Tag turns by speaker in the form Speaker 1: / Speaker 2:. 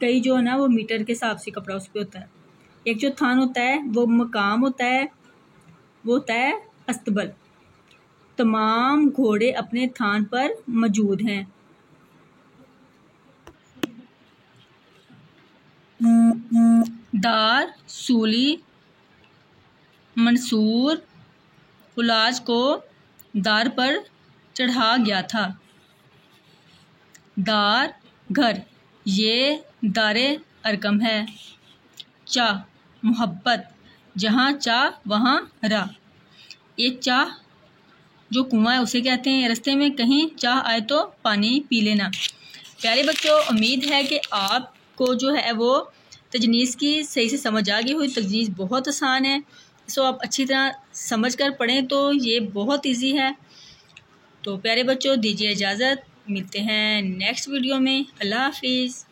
Speaker 1: कई जो है ना वो मीटर के हिसाब से कपड़ा उस पर होता है। एक जो थान होता है वो मकाम होता है, वो होता है अस्तबल। तमाम घोड़े अपने थान पर मौजूद हैं। दार सूली मंसूर उलाज को दार पर चढ़ा गया था। दार घर, ये दारे अरकम है। चाह मोहब्बत, जहाँ चाह वहाँ राह। ये चाह जो कुआं है उसे कहते हैं। रास्ते में कहीं चाह आए तो पानी पी लेना। प्यारे बच्चों, उम्मीद है कि आपको जो है वो तजनीस की सही से समझ आ गई हुई। तजनीस बहुत आसान है, इसको आप अच्छी तरह समझ कर पढ़ें तो ये बहुत इजी है। तो प्यारे बच्चों, दीजिए इजाज़त, मिलते हैं नेक्स्ट वीडियो में। अल्लाह हाफिज़।